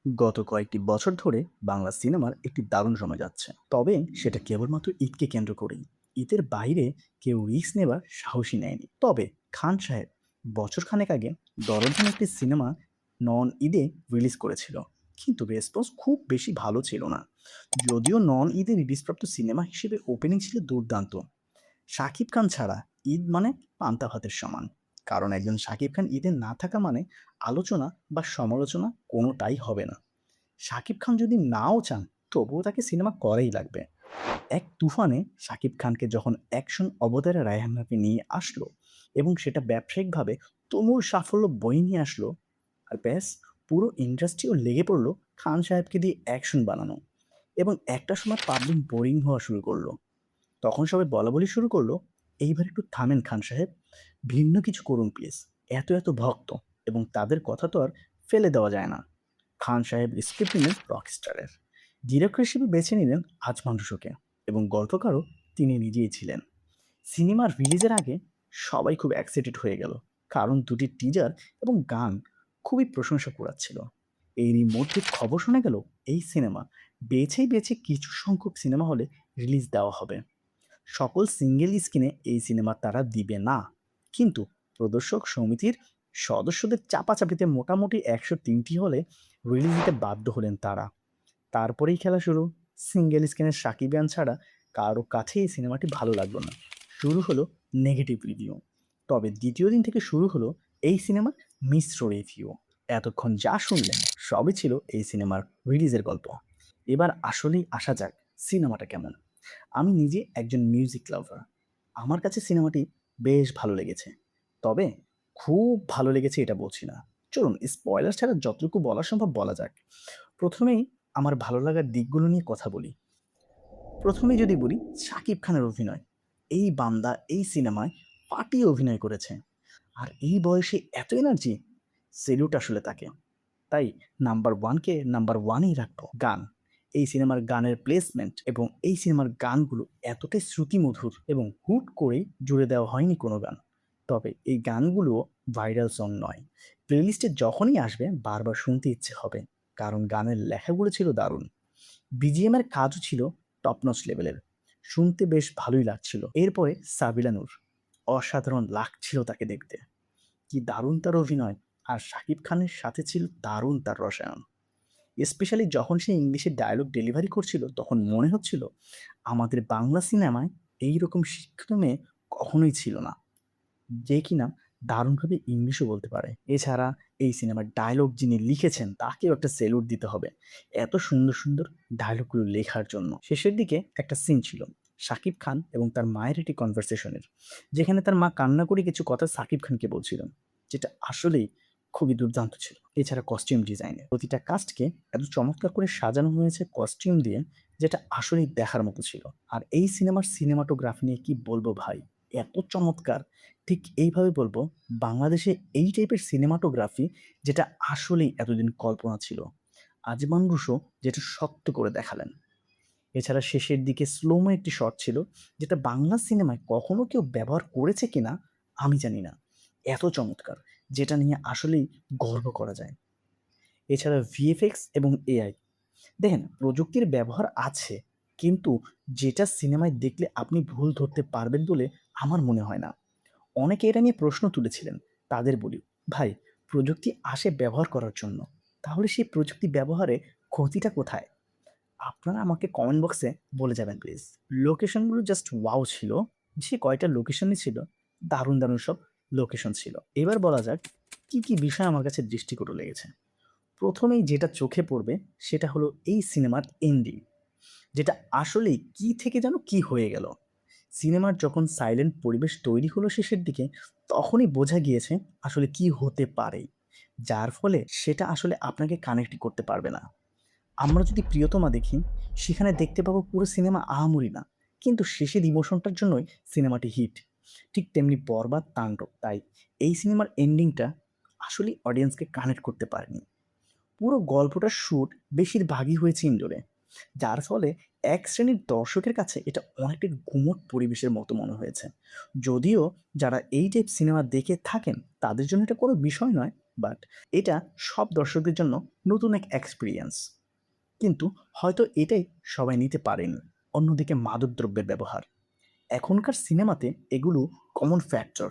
গত কয়েকটি বছর ধরে বাংলা সিনেমার একটি দারুণ সময় যাচ্ছে, তবে সেটা কেবলমাত্র ঈদকে কেন্দ্র করেই। ঈদের বাইরে কেউ রিস্ক নেবার সাহসী নেয়নি। তবে খান সাহেব বছরখানেক আগে দরদ নামে একটি সিনেমা নন ঈদে রিলিজ করেছিল, কিন্তু রেসপন্স খুব বেশি ভালো ছিল না। যদিও নন ঈদে রিলিজপ্রাপ্ত সিনেমা হিসেবে ওপেনিং ছিল দুর্দান্ত। শাকিব খান ছাড়া ঈদ মানে পান্তা ভাতের সমান। কারণ একজন শাকিব খান ঈদে না থাকা মানে আলোচনা বা সমালোচনা কোনোটাই হবে না। শাকিব খান যদি নাও চান, তবুও তাকে সিনেমা করেই লাগবে। এক তুফানে শাকিব খানকে যখন অ্যাকশন অবতারে রায়হান রাফি নিয়ে আসলো এবং সেটা ব্যবসায়িকভাবে তুমুল সাফল্য বয়ে নিয়ে আসলো, আর ব্যাস, পুরো ইন্ডাস্ট্রিও লেগে পড়লো খান সাহেবকে দিয়ে অ্যাকশন বানানো। এবং একটা সময় পাবলিক বোরিং হওয়া শুরু করলো। তখন সবাই বলাবলি শুরু করলো, এইবার একটু থামেন খান সাহেব, ভিন্ন কিছু করুন প্লিজ। এত এত ভক্ত এবং তাদের কথা তো আর ফেলে দেওয়া যায় না। খান সাহেব স্ক্রিপ্ট নিলেন রকস্টারের, ডিরেক্টর হিসেবে বেছে নিলেন আজমান রুশোকে, এবং গল্পকারও তিনি নিজেই ছিলেন। সিনেমার রিলিজের আগে সবাই খুব এক্সাইটেড হয়ে গেল, কারণ দুটি টিজার এবং গান খুবই প্রশংসা কুড়াচ্ছিল। এরই মধ্যে খবর শোনা গেল এই সিনেমা বেছে বেছে কিছু সংখ্যক সিনেমা হলে রিলিজ দেওয়া হবে। সকল সিঙ্গেল স্ক্রিনে এই সিনেমা তারা দিবে না, কিন্তু প্রদর্শক সমিতির সদস্যদের চাপাচাপিতে মোটামুটি 103টি হলে রিলিজ দিতে বাধ্য হলেন তারা। তারপরেই খেলা শুরু। সিঙ্গেল স্ক্রিনের সাকিবিয়ান ছাড়া কারো কাছে এই সিনেমাটি ভালো লাগলো না। শুরু হলো নেগেটিভ রিভিউ। তবে দ্বিতীয় দিন থেকে শুরু হলো এই সিনেমার মিশ্র রিভিউ। এতক্ষণ যা শুনলেন সবই ছিল এই সিনেমার রিলিজের গল্প। এবার আসলেই আসা যাক সিনেমাটা কেমন। আমি নিজে একজন মিউজিক লাভার। আমার কাছে সিনেমাটি বেশ ভালো লেগেছে। তবে খুব ভালো লেগেছে এটা বলছি না। চলুন স্পয়লার ছাড়া যতটুকু বলা সম্ভব বলা যাক। প্রথমেই আমার ভালো লাগার দিকগুলো নিয়ে কথা বলি। প্রথমেই যদি বলি, শাকিব খানের অভিনয়। এই বান্দা এই সিনেমায় ফাটিয়ে অভিনয় করেছে। আর এই বয়সে এত এনার্জি, সেলুট আসলে তাকে। তাই নাম্বার 1 কে নাম্বার 1 এই রাখবো। গান। এই সিনেমার গানের প্লেসমেন্ট এবং এই সিনেমার গানগুলো এতটাই শ্রুতিমধুর এবং হুট করেই জুড়ে দেওয়া হয়নি কোনো গান। তবে এই গানগুলো ভাইরাল সং নয়। প্লেলিস্টে যখনই আসবে বারবার শুনতে ইচ্ছে হবে, কারণ গানের লেখাগুলো ছিল দারুণ। বিজিএম এর কাজও ছিল টপ নচ লেভেলের। শুনতে বেশ ভালোই লাগছিল। এরপরে সাবিলা নূর। অসাধারণ লাগছিল তাকে দেখতে। কি দারুণ তার অভিনয়! আর শাকিব খানের সাথে ছিল দারুণ তার রসায়ন। স্পেশালি যখন সে ইংলিশে ডায়ালগ ডেলিভারি করছিল, তখন মনে হচ্ছিল আমাদের বাংলা সিনেমায় এইরকম শিক্ষিত মেয়ে কখনোই ছিল না, যে কিনা দারুণভাবে ইংলিশও বলতে পারে। এছাড়া এই সিনেমার ডায়লগ যিনি লিখেছেন তাকেও একটা সেলুট দিতে হবে, এত সুন্দর সুন্দর ডায়লগগুলো লেখার জন্য। শেষের দিকে একটা সিন ছিল শাকিব খান এবং তার মায়ের একটি কনভারসেশনের, যেখানে তার মা কান্না করে কিছু কথা সাকিব খানকে বলছিলেন, যেটা আসলেই খুবই দুর্দান্ত ছিল। এছাড়া কস্টিউম ডিজাইনের প্রতিটা কাস্টকে এত চমৎকার করে সাজানো হয়েছে কস্টিউম দিয়ে, যেটা আসলেই দেখার মতো ছিল। আর এই সিনেমার সিনেমাটোগ্রাফি নিয়ে কি বলবো ভাই, এত চমৎকার! ঠিক এইভাবে বলবো, বাংলাদেশে এই টাইপের সিনেমাটোগ্রাফি যেটা আসলেই এতদিন কল্পনা ছিল, আজমান রুশো যেটা সত্য করে দেখালেন। এছাড়া শেষের দিকে স্লোমো একটি শট ছিল, যেটা বাংলা সিনেমায় কখনো কেউ ব্যবহার করেছে কিনা আমি জানি না। এত চমৎকার, যেটা নিয়ে আসলেই গর্ব করা যায়। এছাড়া ভিএফএক্স এবং এআই, দেখেন প্রযুক্তির ব্যবহার আছে, কিন্তু যেটা সিনেমায় দেখলে আপনি ভুল ধরতে পারবেন বলে আমার মনে হয় না। অনেকে এটা নিয়ে প্রশ্ন তুলেছিলেন। তাদের বলি, ভাই, প্রযুক্তি আসে ব্যবহার করার জন্য, তাহলে সেই প্রযুক্তি ব্যবহারে ক্ষতিটা কোথায়? আপনারা আমাকে কমেন্ট বক্সে বলে যাবেন প্লিজ। লোকেশনগুলো জাস্ট ওয়াও ছিল। যে কয়টা লোকেশনই ছিল, দারুণ দারুণ সব লোকেশন ছিল। এবার বলা যাক কি কি বিষয় আমার কাছে দৃষ্টিকটু লেগেছে। প্রথমেই যেটা চোখে পড়বে সেটা হলো এই সিনেমার এন্ডিং, যেটা আসলেই কি থেকে যেন কি হয়ে গেল। সিনেমার যখন সাইলেন্ট পরিবেশ তৈরি হলো শেষের দিকে, তখনই বোঝা গিয়েছে আসলে কি হতে পারে, যার ফলে সেটা আসলে আপনাকে কানেক্ট করতে পারবে না। আমরা যদি প্রিয়তমা দেখি, সেখানে দেখতে পাবো পুরো সিনেমা আহামরি না, কিন্তু শেষের ইমোশনটার জন্যই সিনেমাটি হিট। ঠিক তেমনি বরবাদ তাণ্ডব, তাই এই সিনেমার এন্ডিংটা আসলেই অডিয়েন্সকে কানেক্ট করতে পারেনি। পুরো গল্পটার শ্যুট বেশিরভাগই হয়েছে ইনডোরে, যার ফলে এক শ্রেণীর দর্শকের কাছে এটা অনেকটা গুমোট পরিবেশের মতো মনে হয়েছে। যদিও যারা এই টাইপ সিনেমা দেখে থাকেন তাদের জন্য এটা কোনো বিষয় নয়, বাট এটা সব দর্শকদের জন্য নতুন এক এক্সপেরিয়েন্স। কিন্তু হয়তো এটাই সবাই নিতে পারেনি। অন্যদিকে মাদকদ্রব্যের ব্যবহার। এখনকার সিনেমাতে এগুলো কমন ফ্যাক্টর।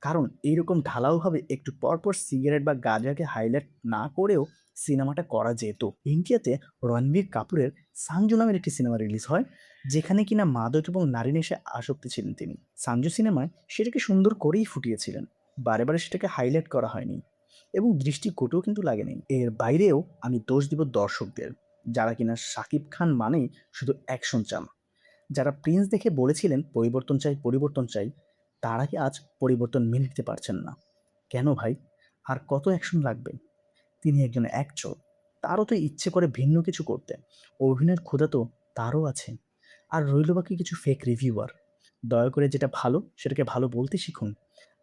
কারণ এইরকম ঢালাওভাবে একটু পরপর সিগারেট বা গাঁজাকে হাইলাইট না করেও সিনেমাটা করা যেত। ইন্ডিয়াতে রণবীর কাপুরের সাঞ্জু নামের একটি সিনেমা রিলিজ হয়, যেখানে কিনা মাদক এবং নারী নেশায় আসক্তি ছিলেন তিনি। সাঞ্জু সিনেমায় সেটাকে সুন্দর করেই ফুটিয়েছিলেন, বারে বারে সেটাকে হাইলাইট করা হয়নি এবং দৃষ্টিকটুও কিন্তু লাগেনি। এর বাইরেও আমি দোষ দিব দর্শকদের, যারা কিনা শাকিব খান মানেই শুধু অ্যাকশন চান। যারা প্রিন্স দেখে বলেছিলেন পরিবর্তন চাই, পরিবর্তন চাই, তারা কি আজ পরিবর্তন মেনে নিতে পারছেন না? কেন ভাই? আর কত অ্যাকশন লাগবে? তিনি একজন অ্যাক্টর, তারও তো ইচ্ছে করে ভিন্ন কিছু করতে। অভিনয়ের ক্ষুধা তো তারও আছে। আর রইল বাকি কিছু ফেক রিভিউয়ার। দয়া করে যেটা ভালো সেটাকে ভালো বলতে শিখুন।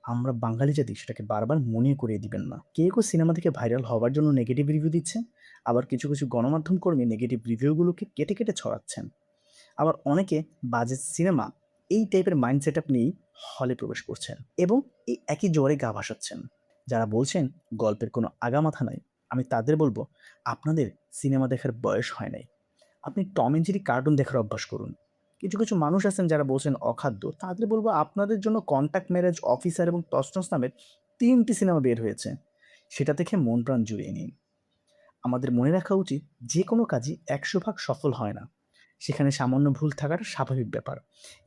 আমরা বাঙালি জাতি সেটাকে বারবার মনে করিয়ে দিবেন না। কেউ সিনেমা থেকে ভাইরাল হওয়ার জন্য নেগেটিভ রিভিউ দিচ্ছে, আবার কিছু কিছু গণমাধ্যম কর্মী নেগেটিভ রিভিউগুলোকে কেটে কেটে ছড়াচ্ছেন। আবার অনেকে বাজে সিনেমা এই টাইপের মাইন্ড সেট আপ নিয়েই হলে প্রবেশ করছেন এবং এই একই জ্বরে গা ভাসাচ্ছেন। যারা বলছেন গল্পের কোনো আগামাথা নাই, আমি তাদের বলবো, আপনাদের সিনেমা দেখার বয়স হয় নাই। আপনি টম এন্ড জেরি কার্টুন দেখার অভ্যাস করুন। কিছু কিছু মানুষ আছেন যারা বলছেন অখাদ্য, তাদের বলবো আপনাদের জন্য কন্ট্যাক্ট ম্যারেজ, অফিসার এবং তসনস নামের ৩টি সিনেমা বের হয়েছে, সেটা দেখে মন প্রাণ জুড়িয়ে নিন। আমাদের মনে রাখা উচিত, যে কোনো কাজই ১০০ ভাগ সফল হয় না, সেখানে সামান্য ভুল থাকাটা স্বাভাবিক ব্যাপার।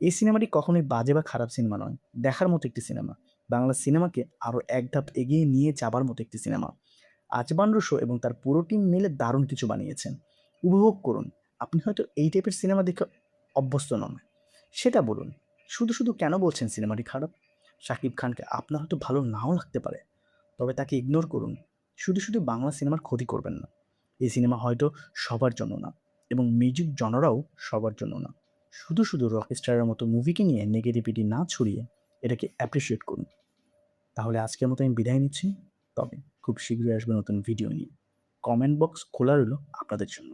এই সিনেমাটি কখনোই বাজে বা খারাপ সিনেমা নয়, দেখার মতো একটি সিনেমা। বাংলা সিনেমাকে আরও এক ধাপ এগিয়ে নিয়ে যাবার মতো একটি সিনেমা। আজমান রুশো এবং তার পুরো টিম মিলে দারুণ কিছু বানিয়েছেন। উপভোগ করুন। আপনি হয়তো এই টাইপের সিনেমা দেখে অভ্যস্ত নন, সেটা বলুন। শুধু শুধু কেন বলছেন সিনেমাটি খারাপ? শাকিব খানকে আপনার হয়তো ভালো নাও লাগতে পারে, তবে তাকে ইগনোর করুন। শুধু শুধু বাংলা সিনেমার ক্ষতি করবেন না। এই সিনেমা হয়তো সবার জন্য না, এবং মিউজিক জনরাও সবার জন্য না। শুধু শুধু রকস্টারের মতো মুভিকে নিয়ে নেগেটিভিটি না ছড়িয়ে এটাকে অ্যাপ্রিসিয়েট করুন। তাহলে আজকের মতো আমি বিদায় নিচ্ছি। তবে খুব শীঘ্রই আসবে নতুন ভিডিও নিয়ে। কমেন্ট বক্স খোলা রইল আপনাদের জন্য।